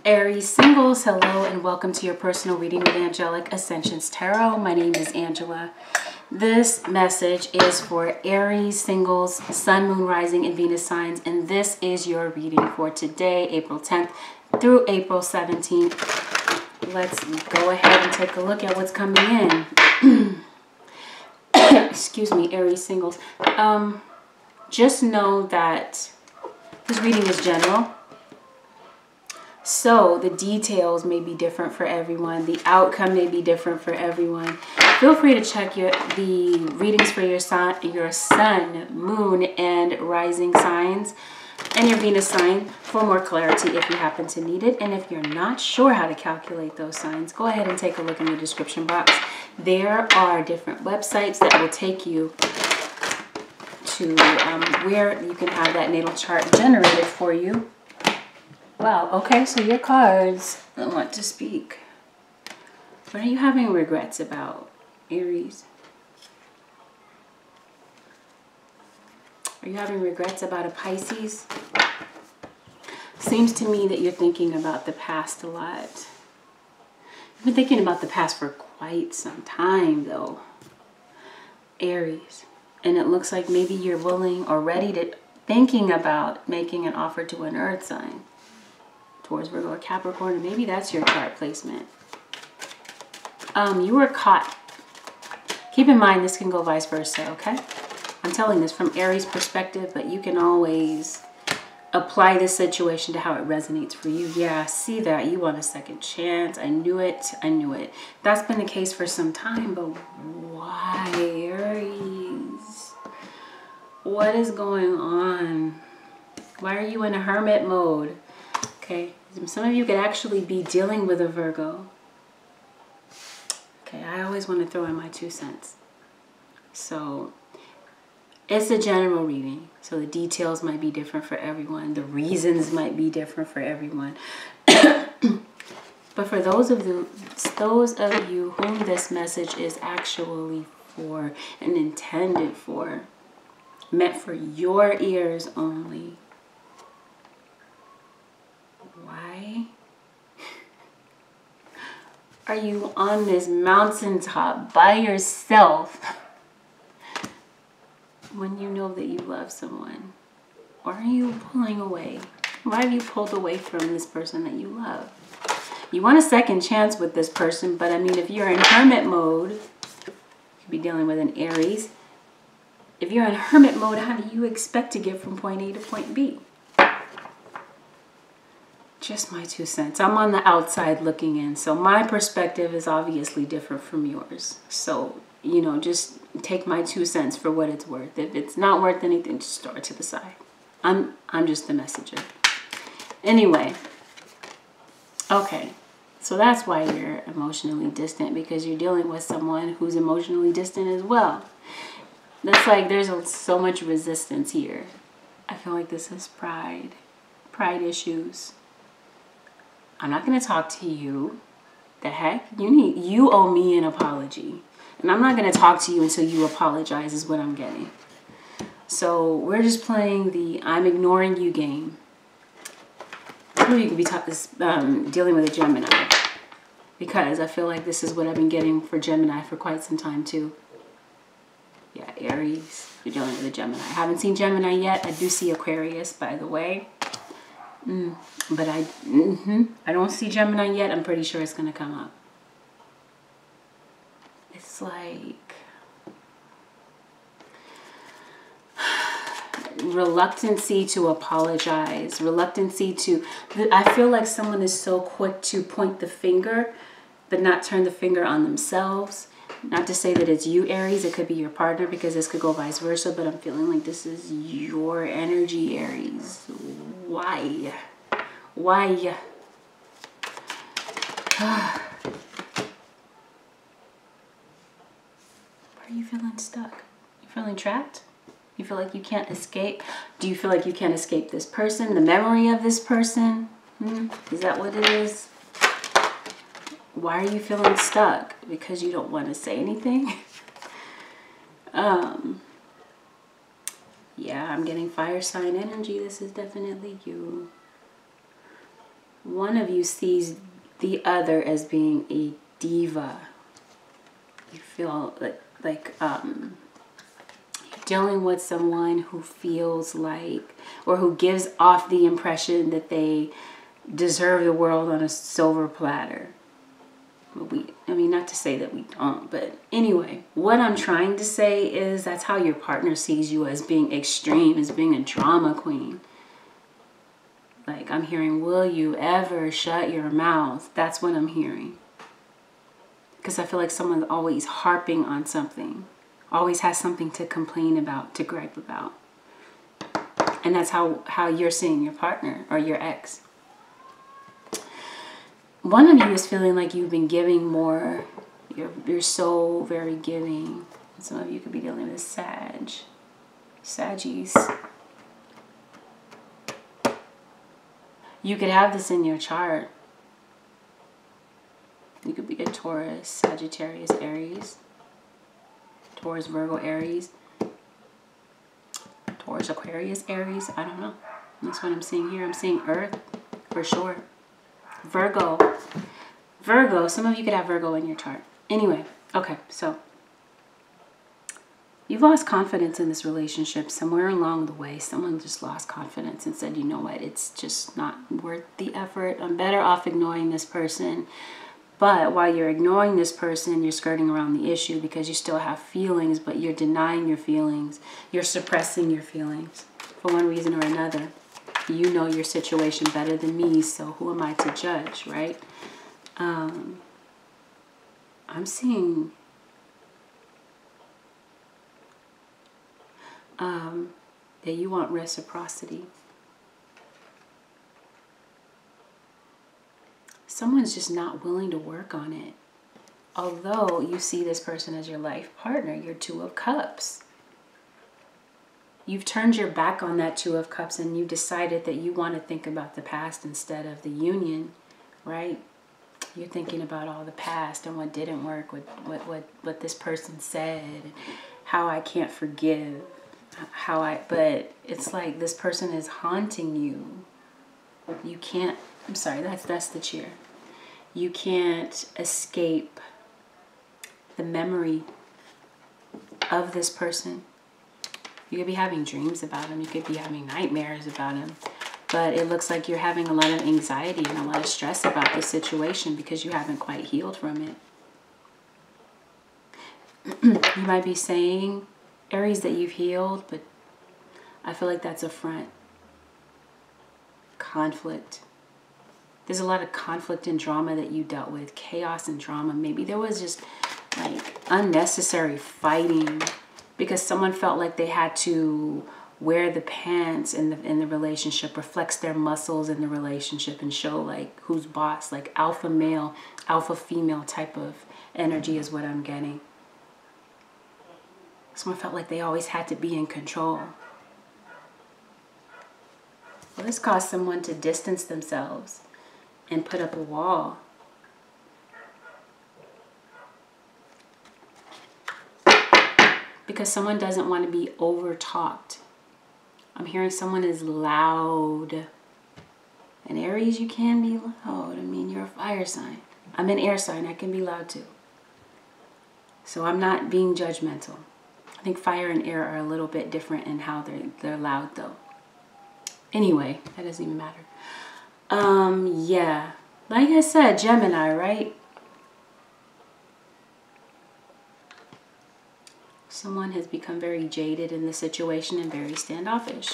Aries singles, hello and welcome to your personal reading with Angelic Ascensions Tarot. My name is Angela. This message is for Aries singles, Sun, Moon, Rising, and Venus signs, and this is your reading for today, April 10th through April 17th. Let's go ahead and take a look at what's coming in. Excuse me, Aries singles. Just know that this reading is general. So the details may be different for everyone. The outcome may be different for everyone. Feel free to check the readings for your sun, moon, and rising signs and your Venus sign for more clarity if you happen to need it. And if you're not sure how to calculate those signs, go ahead and take a look in the description box. There are different websites that will take you to where you can have that natal chart generated for you. Wow, okay, so your cards want to speak. What are you having regrets about, Aries? Are you having regrets about a Pisces? Seems to me that you're thinking about the past a lot. You've been thinking about the past for quite some time, though, Aries. And it looks like maybe you're willing or ready to thinking about making an offer to an earth sign. Towards Virgo or Capricorn, and maybe that's your chart placement. You were caught. Keep in mind this can go vice versa, okay? I'm telling this from Aries' perspective, but you can always apply this situation to how it resonates for you. Yeah, I see that. You want a second chance. I knew it. I knew it. That's been the case for some time, but why, Aries? What is going on? Why are you in a hermit mode? Okay, some of you could actually be dealing with a Virgo. Okay, I always want to throw in my 2 cents. So, it's a general reading. So the details might be different for everyone. The reasons might be different for everyone. But for those of you whom this message is actually for and intended for, meant for your ears only. Why are you on this mountaintop by yourself when you know that you love someone? Why are you pulling away? Why have you pulled away from this person that you love? You want a second chance with this person, but I mean, if you're in hermit mode, you could be dealing with an Aries. If you're in hermit mode, how do you expect to get from point A to point B? Just my 2 cents. I'm on the outside looking in. So my perspective is obviously different from yours. So, you know, just take my 2 cents for what it's worth. If it's not worth anything, just throw it to the side. I'm just the messenger. Anyway. Okay. So that's why you're emotionally distant, because you're dealing with someone who's emotionally distant as well. That's like there's so much resistance here. I feel like this is pride issues. I'm not going to talk to you. The heck? You owe me an apology. And I'm not going to talk to you until you apologize is what I'm getting. So we're just playing the I'm ignoring you game. Or you could be dealing with a Gemini. Because I feel like this is what I've been getting for Gemini for quite some time too. Yeah, Aries. You're dealing with a Gemini. I haven't seen Gemini yet. I do see Aquarius, by the way. But I don't see Gemini yet. I'm pretty sure it's going to come up. It's like reluctancy to apologize. Reluctancy to... I feel like someone is so quick to point the finger, but not turn the finger on themselves. Not to say that it's you, Aries. It could be your partner, because this could go vice versa. But I'm feeling like this is your energy, Aries. Why? Why? Why are you feeling stuck? You feeling trapped? You feel like you can't escape? Do you feel like you can't escape this person? The memory of this person? Is that what it is? Why are you feeling stuck? Because you don't want to say anything? Yeah, I'm getting fire sign energy. This is definitely you. one of you sees the other as being a diva. You feel like you're dealing with someone who feels like, or who gives off the impression that they deserve the world on a silver platter. I mean, not to say that we don't, but anyway, what I'm trying to say is that's how your partner sees you, as being extreme, as being a drama queen. Like, I'm hearing, will you ever shut your mouth? That's what I'm hearing. Because I feel like someone's always harping on something, always has something to complain about, to gripe about. And that's how you're seeing your partner or your ex. One of you is feeling like you've been giving more. You're so very giving. Some of you could be dealing with Saggies. You could have this in your chart. You could be a Taurus, Sagittarius, Aries. Taurus, Virgo, Aries. Taurus, Aquarius, Aries. I don't know. That's what I'm seeing here. I'm seeing Earth for sure. Virgo. Some of you could have Virgo in your chart. Anyway, okay, so you've lost confidence in this relationship. Somewhere along the way, someone just lost confidence and said, you know what, it's just not worth the effort. I'm better off ignoring this person. But while you're ignoring this person, you're skirting around the issue because you still have feelings, but you're denying your feelings. You're suppressing your feelings for one reason or another. You know your situation better than me, so who am I to judge, right? I'm seeing that you want reciprocity. Someone's just not willing to work on it. Although you see this person as your life partner, your Two of Cups. You've turned your back on that Two of Cups and you decided that you want to think about the past instead of the union, right? You're thinking about all the past and what didn't work, what this person said, how I can't forgive, but it's like this person is haunting you. You can't, I'm sorry, that's the cheer. You can't escape the memory of this person. You could be having dreams about him. You could be having nightmares about him. But it looks like you're having a lot of anxiety and a lot of stress about this situation because you haven't quite healed from it. You might be saying, Aries, that you've healed, but I feel like that's a front. Conflict. There's a lot of conflict and drama that you dealt with. Chaos and drama. Maybe there was just like unnecessary fighting because someone felt like they had to wear the pants in the relationship, reflects their muscles in the relationship and show like who's boss, like alpha male, alpha female type of energy is what I'm getting. Someone felt like they always had to be in control. Well, this caused someone to distance themselves and put up a wall. Because someone doesn't want to be over-talked. I'm hearing someone is loud. And Aries, you can be loud. I mean, you're a fire sign. I'm an air sign. I can be loud too. So I'm not being judgmental. I think fire and air are a little bit different in how they're loud though. Anyway, that doesn't even matter. Yeah. Like I said, Gemini, right? Someone has become very jaded in the situation and very standoffish.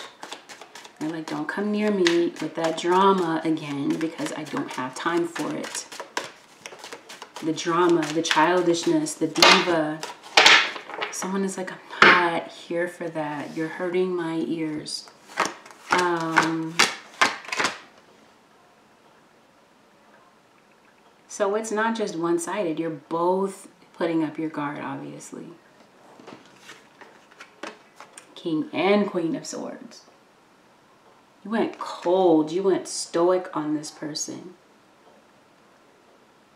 They're like, don't come near me with that drama again because I don't have time for it. The drama, the childishness, the diva. Someone is like, I'm not here for that. You're hurting my ears. So it's not just one-sided. You're both putting up your guard, obviously. King and Queen of Swords. You went cold. You went stoic on this person.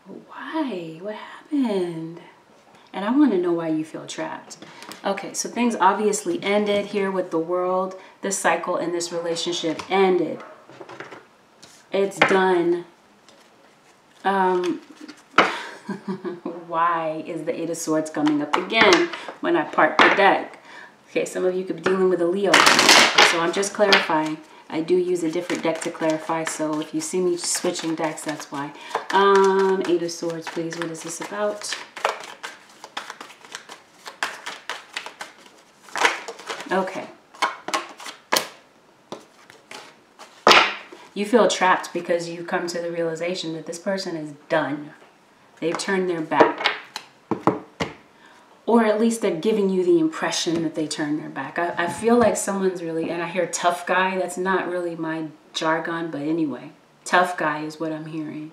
Why? What happened? And I want to know why you feel trapped. Okay, so things obviously ended here with the World. The cycle in this relationship ended. It's done. Why is the Eight of Swords coming up again when I part the deck? Okay, some of you could be dealing with a Leo. So I'm just clarifying. I do use a different deck to clarify. So if you see me switching decks, that's why. Eight of Swords, please. What is this about? Okay. You feel trapped because you come to the realization that this person is done. They've turned their back. Or at least they're giving you the impression that they turned their back. I feel like someone's really, and I hear tough guy. That's not really my jargon, but anyway. Tough guy is what I'm hearing.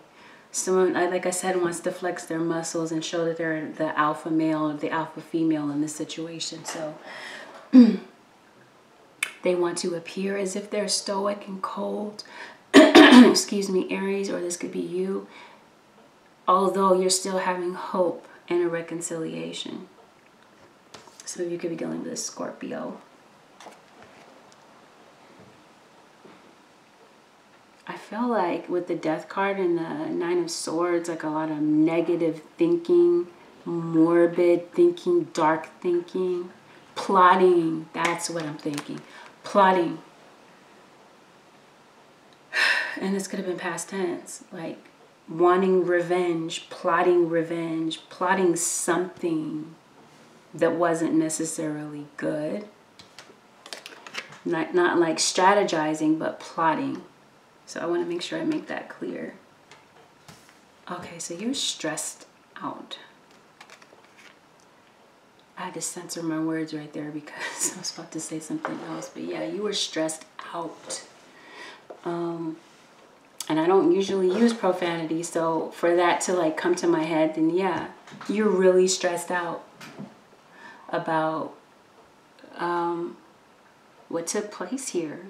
Someone, like I said, wants to flex their muscles and show that they're the alpha male or the alpha female in this situation. So they want to appear as if they're stoic and cold. Excuse me, Aries, or this could be you. Although you're still having hope and a reconciliation. So you could be dealing with a Scorpio. I feel like with the Death card and the Nine of Swords, like a lot of negative thinking, morbid thinking, dark thinking, plotting. That's what I'm thinking. Plotting. And this could have been past tense. Like wanting revenge, plotting something that wasn't necessarily good. Not like strategizing, but plotting. So I want to make sure I make that clear. Okay, so you're stressed out. I had to censor my words right there because I was about to say something else. But yeah, you were stressed out. And I don't usually use profanity, so for that to like come to my head, then yeah, you're really stressed out about what took place here.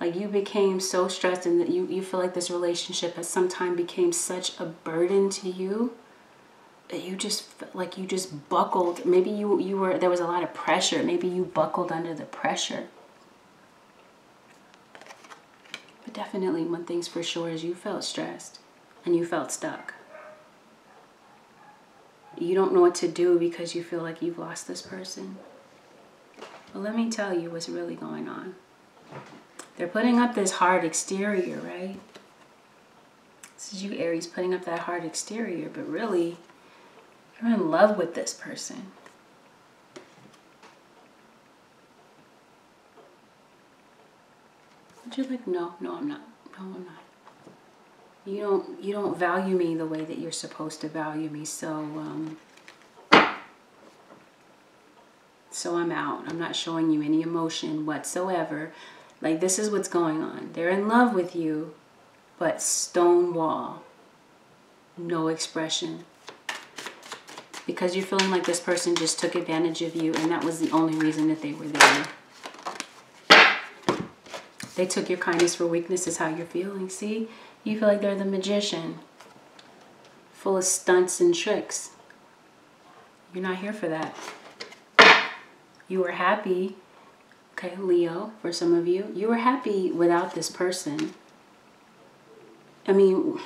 Like you became so stressed, and that you feel like this relationship at some time became such a burden to you that you just felt like you just buckled. Maybe there was a lot of pressure. Maybe you buckled under the pressure. But definitely one thing's for sure is you felt stressed and you felt stuck. You don't know what to do because you feel like you've lost this person. But let me tell you what's really going on. They're putting up this hard exterior, right? This is you, Aries, putting up that hard exterior, but really, you're in love with this person. But you're like, no, I'm not. No, I'm not. You don't value me the way that you're supposed to value me, so I'm out. I'm not showing you any emotion whatsoever. Like, this is what's going on. They're in love with you, but stone wall. No expression. Because you're feeling like this person just took advantage of you, and that was the only reason that they were there. They took your kindness for weakness is how you're feeling. See? You feel like they're the magician. Full of stunts and tricks. You're not here for that. You were happy. Okay, Leo, for some of you. You were happy without this person. I mean,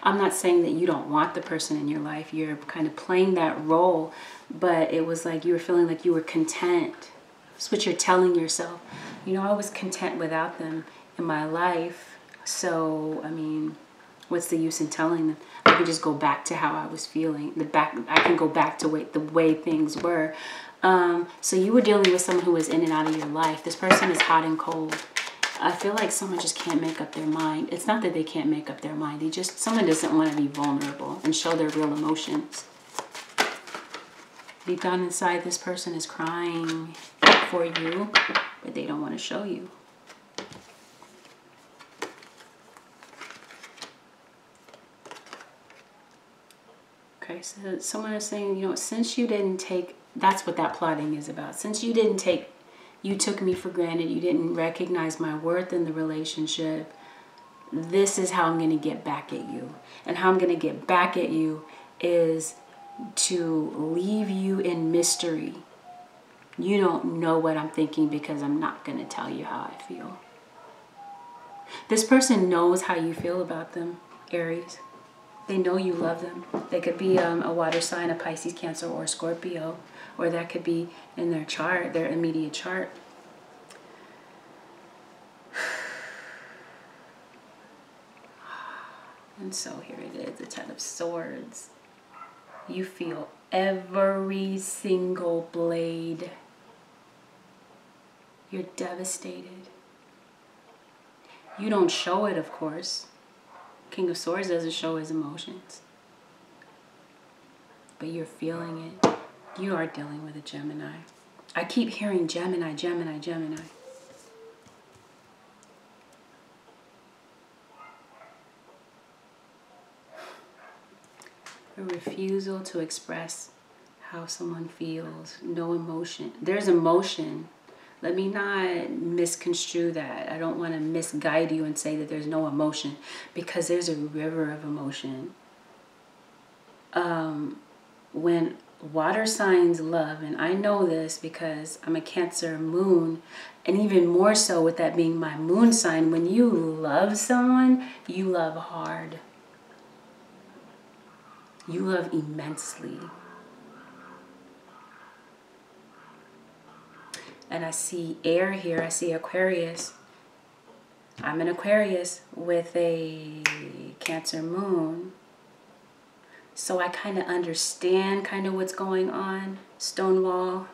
I'm not saying that you don't want the person in your life. You're kind of playing that role. But it was like you were feeling like you were content. That's what you're telling yourself. You know, I was content without them in my life. So, I mean, what's the use in telling them? I can just go back to how I was feeling. I can go back to the way things were. So you were dealing with someone who was in and out of your life. This person is hot and cold. I feel like someone just can't make up their mind. It's not that they can't make up their mind. Someone doesn't want to be vulnerable and show their real emotions. Deep down inside, this person is crying for you, but they don't want to show you. Okay, so someone is saying, you know, since you didn't take, that's what that plotting is about. Since you took me for granted, you didn't recognize my worth in the relationship, this is how I'm going to get back at you. And how I'm going to get back at you is to leave you in mystery. You don't know what I'm thinking because I'm not going to tell you how I feel. This person knows how you feel about them, Aries. They know you love them. They could be a water sign, a Pisces, Cancer, or Scorpio. Or that could be in their chart, their immediate chart. And so here it is, the Ten of Swords. You feel every single blade. You're devastated. You don't show it, of course. King of Swords doesn't show his emotions. But you're feeling it. You are dealing with a Gemini. I keep hearing Gemini, Gemini, Gemini. A refusal to express how someone feels. No emotion. There's emotion. Let me not misconstrue that. I don't want to misguide you and say that there's no emotion, because there's a river of emotion. When water signs love, and I know this because I'm a Cancer moon, and even more so with that being my moon sign, when you love someone, you love hard. You love immensely. And I see air here. I see Aquarius. I'm an Aquarius with a Cancer moon. So I kind of understand kind of what's going on, Stonewall.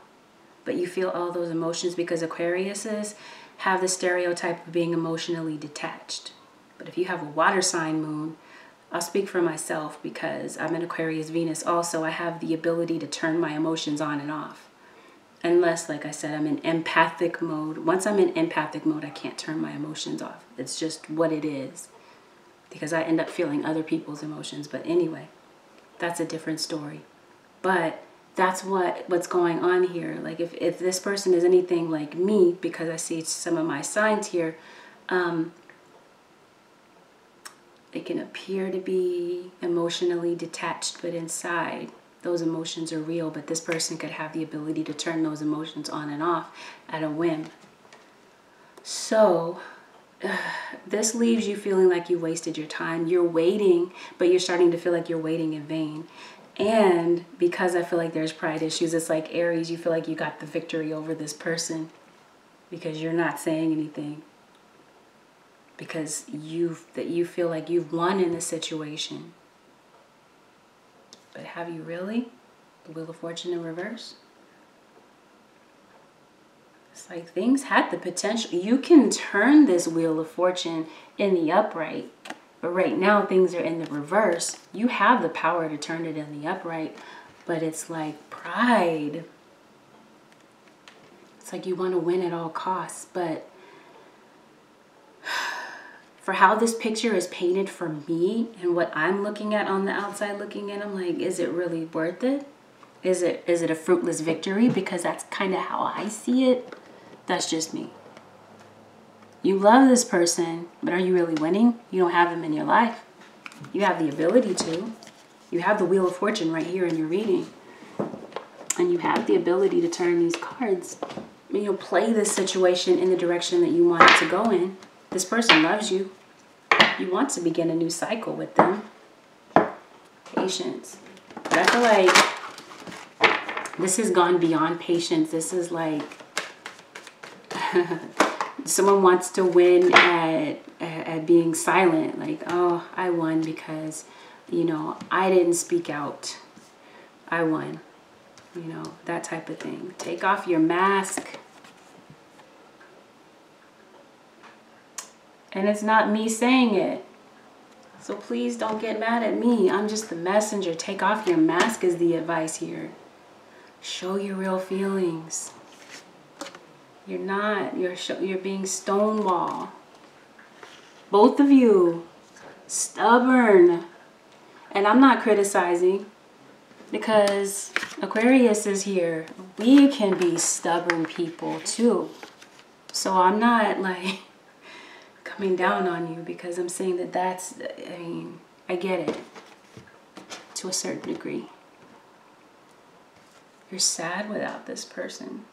But you feel all those emotions because Aquariuses have the stereotype of being emotionally detached. But if you have a water sign moon, I'll speak for myself because I'm an Aquarius Venus also. I have the ability to turn my emotions on and off. Unless, like I said, I'm in empathic mode. Once I'm in empathic mode, I can't turn my emotions off. It's just what it is. Because I end up feeling other people's emotions. But anyway, that's a different story. But that's what's going on here. Like if this person is anything like me, because I see some of my signs here, they can appear to be emotionally detached, but inside those emotions are real. But this person could have the ability to turn those emotions on and off at a whim. So this leaves you feeling like you wasted your time. You're waiting, but you're starting to feel like you're waiting in vain. And because I feel like there's pride issues, it's like Aries, you feel like you got the victory over this person because you're not saying anything. Because you feel like you've won in this situation. But have you really? The Wheel of Fortune in reverse. It's like things had the potential. You can turn this Wheel of Fortune in the upright. But right now things are in the reverse. You have the power to turn it in the upright. But it's like pride. It's like you want to win at all costs. But for how this picture is painted for me and what I'm looking at on the outside looking in, I'm like, is it really worth it? Is it a fruitless victory? Because that's kind of how I see it. That's just me. You love this person, but are you really winning? You don't have them in your life. You have the ability to. You have the Wheel of Fortune right here in your reading. And you have the ability to turn these cards. You know, play this situation in the direction that you want it to go in. This person loves you. You want to begin a new cycle with them. Patience. But I feel like this has gone beyond patience. This is like someone wants to win at being silent. Like, oh, I won because, you know, I didn't speak out. I won. You know, that type of thing. Take off your mask. And it's not me saying it. So please don't get mad at me. I'm just the messenger. Take off your mask is the advice here. Show your real feelings. You're not. You're being stonewall. Both of you. Stubborn. And I'm not criticizing. Because Aquarius is here. We can be stubborn people too. So I'm not like coming down on you because I'm saying that I mean, I get it to a certain degree. You're sad without this person.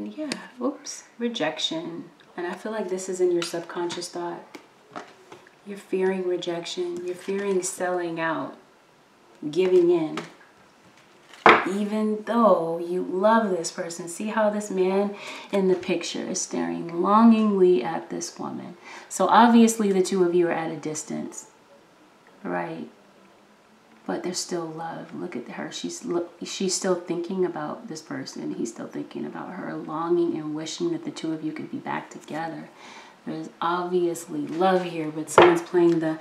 And yeah, oops, rejection. And I feel like this is in your subconscious thought. You're fearing rejection. You're fearing selling out, giving in. Even though you love this person. See how this man in the picture is staring longingly at this woman. So obviously the two of you are at a distance, right? But there's still love. Look at her. She's still thinking about this person. He's still thinking about her, longing and wishing that the two of you could be back together. There's obviously love here, but someone's playing the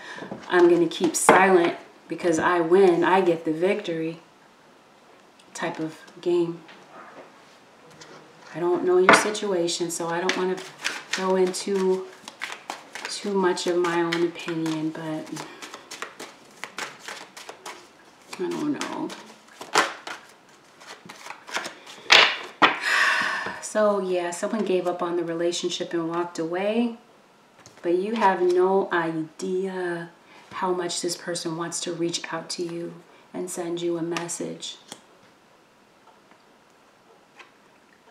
I'm going to keep silent because I win, I get the victory type of game. I don't know your situation, so I don't want to go into too much of my own opinion, but I don't know. So yeah, someone gave up on the relationship and walked away, but you have no idea how much this person wants to reach out to you and send you a message.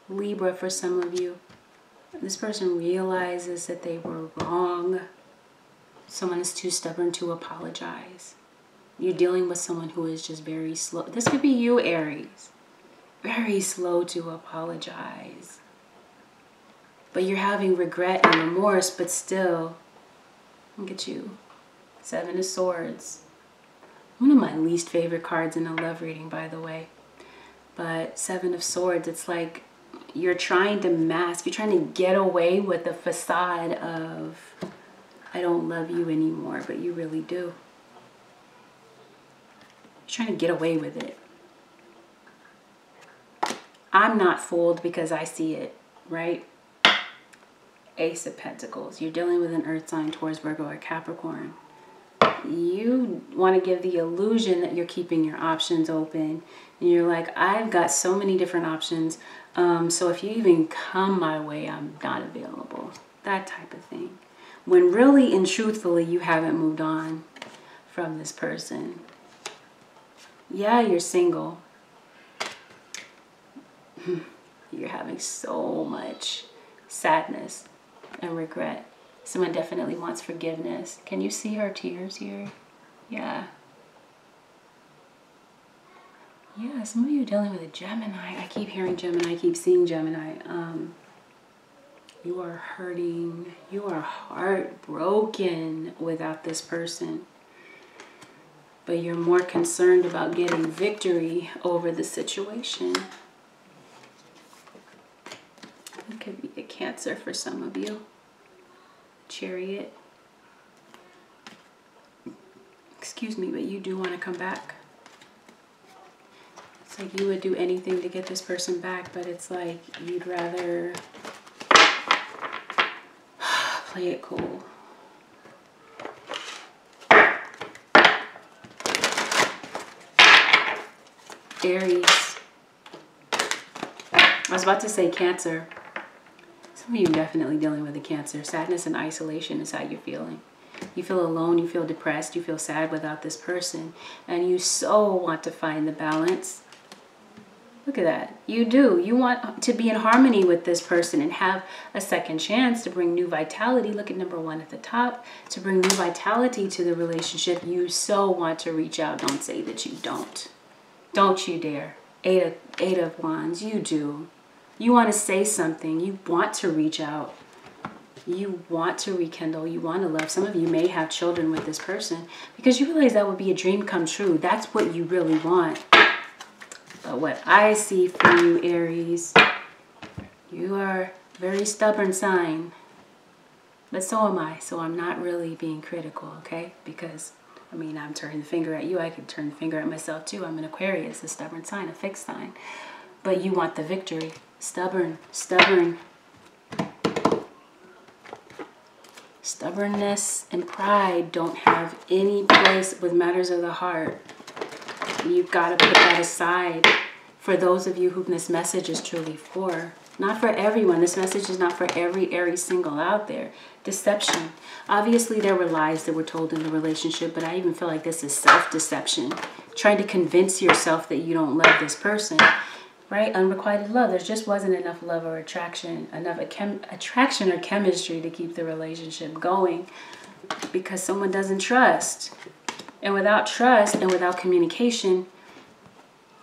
Libra, for some of you, this person realizes that they were wrong. Someone is too stubborn to apologize. You're dealing with someone who is just very slow. This could be you, Aries. Very slow to apologize. But you're having regret and remorse, but still, look at you. 7 of Swords. One of my least favorite cards in a love reading, by the way. But 7 of Swords, it's like you're trying to mask, you're trying to get away with the facade of, I don't love you anymore, but you really do. You're trying to get away with it. I'm not fooled because I see it, right? Ace of Pentacles. You're dealing with an earth sign, Taurus, Virgo, or Capricorn. You want to give the illusion that you're keeping your options open. And you're like, I've got so many different options. So if you even come my way, I'm not available. That type of thing. When really and truthfully, you haven't moved on from this person. Yeah, you're single. You're having so much sadness and regret. Someone definitely wants forgiveness. Can you see her tears here? Yeah. Yeah, some of you are dealing with a Gemini. I keep hearing Gemini. I keep seeing Gemini. You are hurting. You are heartbroken without this person. But you're more concerned about getting victory over the situation. It could be a Cancer for some of you. Chariot. Excuse me, but you do want to come back. It's like you would do anything to get this person back, but it's like you'd rather play it cool. Aries. I was about to say Cancer. Some of you are definitely dealing with a Cancer. Sadness and isolation is how you're feeling. You feel alone, you feel depressed, you feel sad without this person. And you so want to find the balance. Look at that. You do. You want to be in harmony with this person and have a second chance to bring new vitality. Look at number 1 at the top. To bring new vitality to the relationship, you so want to reach out. Don't say that you don't. Don't you dare. Eight of Wands. You do. You want to say something. You want to reach out. You want to rekindle. You want to love. Some of you may have children with this person because you realize that would be a dream come true. That's what you really want. But what I see for you, Aries, you are a very stubborn sign. But so am I. So I'm not really being critical, okay? Because, I mean, I'm turning the finger at you. I could turn the finger at myself too. I'm an Aquarius, a stubborn sign, a fixed sign. But you want the victory. Stubborn, stubborn. Stubbornness and pride don't have any place with matters of the heart. You've got to put that aside for those of you whom this message is truly for. Not for everyone. This message is not for every Aries single out there. Deception. Obviously, there were lies that were told in the relationship, but I even feel like this is self-deception. Trying to convince yourself that you don't love this person. right? Unrequited love. There just wasn't enough love or attraction, enough attraction or chemistry to keep the relationship going, because someone doesn't trust. And without trust and without communication,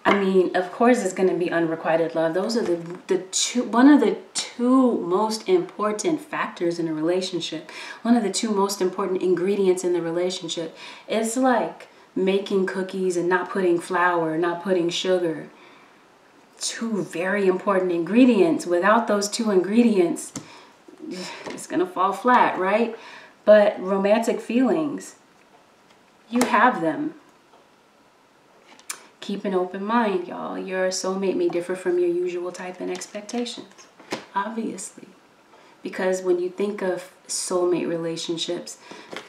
I mean, of course it's going to be unrequited love. Those are one of the two most important factors in a relationship. One of the two most important ingredients in the relationship. It's like making cookies and not putting flour, not putting sugar. Two very important ingredients. Without those two ingredients, it's going to fall flat, right? But romantic feelings, you have them. Keep an open mind, y'all. Your soulmate may differ from your usual type and expectations, obviously. Because when you think of soulmate relationships,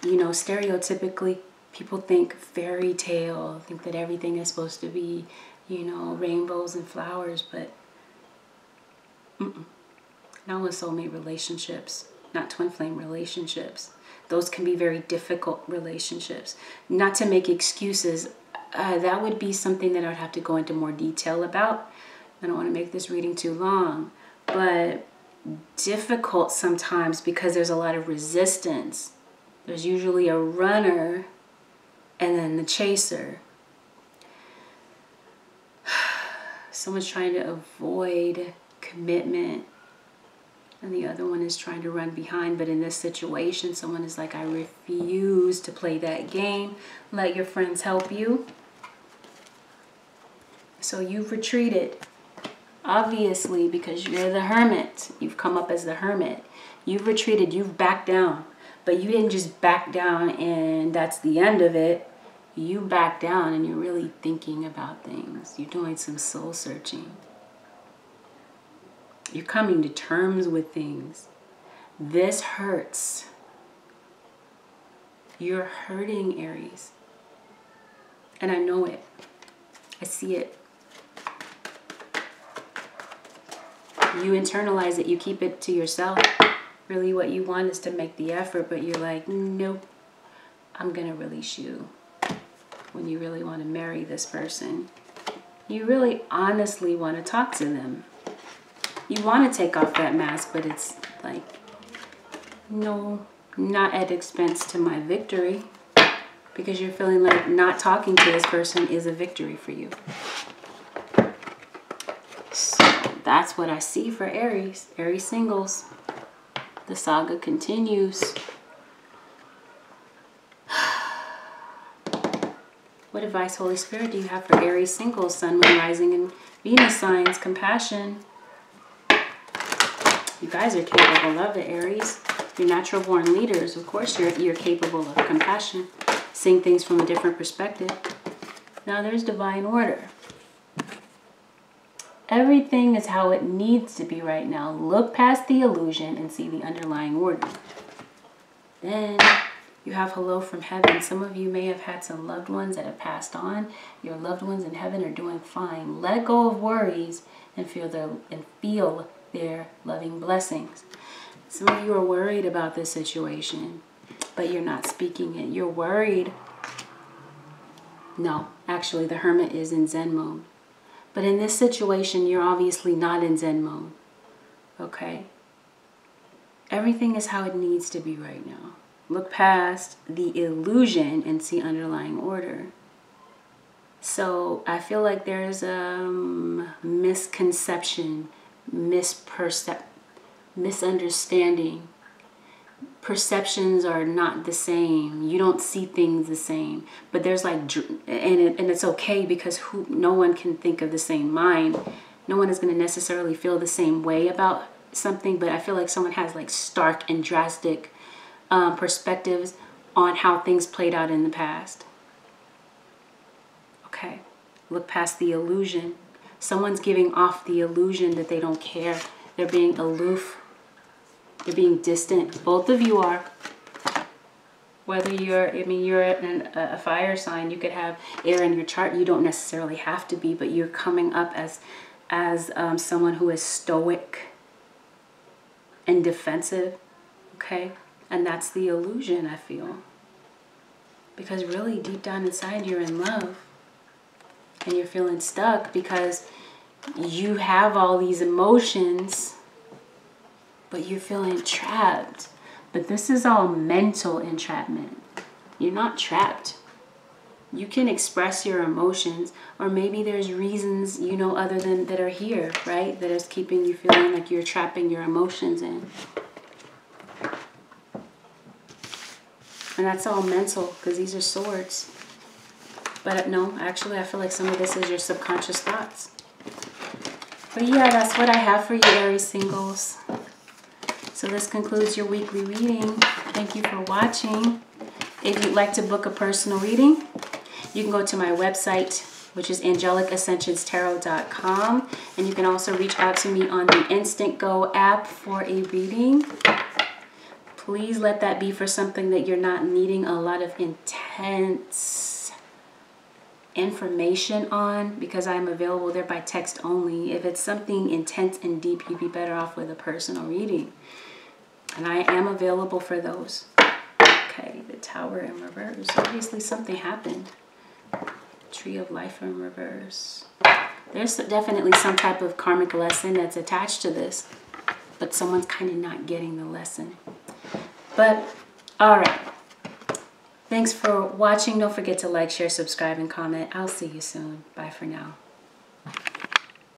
you know, stereotypically, people think fairy tale, think that everything is supposed to be, you know, rainbows and flowers, but not with soulmate relationships, not twin flame relationships. Those can be very difficult relationships. Not to make excuses, that would be something that I would have to go into more detail about. I don't want to make this reading too long, but difficult sometimes because there's a lot of resistance. There's usually a runner and then the chaser. Someone's trying to avoid commitment and the other one is trying to run behind. But in this situation, someone is like, I refuse to play that game. Let your friends help you. So you've retreated, obviously, because you're the hermit. You've come up as the hermit. You've retreated, you've backed down. But you didn't just back down and that's the end of it. You back down and you're really thinking about things. You're doing some soul searching. You're coming to terms with things. This hurts. You're hurting, Aries. And I know it. I see it. You internalize it. You keep it to yourself. Really what you want is to make the effort, but you're like, nope, I'm going to release you. When you really want to marry this person. You really honestly want to talk to them. You want to take off that mask, but it's like, no, not at expense to my victory. Because you're feeling like not talking to this person is a victory for you. So that's what I see for Aries. Aries singles. The saga continues. What advice, Holy Spirit, do you have for Aries singles, Sun, Moon, Rising, and Venus signs? Compassion. You guys are capable of it, Aries. You're natural born leaders. Of course, you're capable of compassion. Seeing things from a different perspective. Now there's divine order. Everything is how it needs to be right now. Look past the illusion and see the underlying order. Then you have hello from heaven. Some of you may have had some loved ones that have passed on. Your loved ones in heaven are doing fine. Let go of worries and feel their loving blessings. Some of you are worried about this situation, but you're not speaking it. You're worried. No, actually the hermit is in Zen mode. But in this situation, you're obviously not in Zen mode. Okay? Everything is how it needs to be right now. Look past the illusion and see underlying order. So I feel like there's a misconception, misunderstanding. Perceptions are not the same. You don't see things the same. But there's like, and it's okay because no one can think of the same mind. No one is going to necessarily feel the same way about something. But I feel like someone has like stark and drastic perspectives on how things played out in the past. Okay. Look past the illusion. Someone's giving off the illusion that they don't care. They're being aloof. They're being distant. Both of you are. Whether you're a fire sign, you could have air in your chart. You don't necessarily have to be, but you're coming up as someone who is stoic and defensive. Okay? And that's the illusion, I feel. Because really, deep down inside, you're in love. And you're feeling stuck because you have all these emotions, but you're feeling trapped. But this is all mental entrapment. You're not trapped. You can express your emotions, or maybe there's reasons, you know, other than that are here, right? That is keeping you feeling like you're trapping your emotions in. And that's all mental, because these are swords. But no, actually, I feel like some of this is your subconscious thoughts. But yeah, that's what I have for you, Aries singles. So this concludes your weekly reading. Thank you for watching. If you'd like to book a personal reading, you can go to my website, which is AngelicAscensionsTarot.com. And you can also reach out to me on the Instant Go app for a reading. Please let that be for something that you're not needing a lot of intense information on, because I'm available there by text only. If it's something intense and deep, you'd be better off with a personal reading. And I am available for those. Okay, the Tower in reverse. Obviously something happened. Tree of Life in reverse. There's definitely some type of karmic lesson that's attached to this, but someone's kind of not getting the lesson. But, all right. Thanks for watching. Don't forget to like, share, subscribe, and comment. I'll see you soon. Bye for now.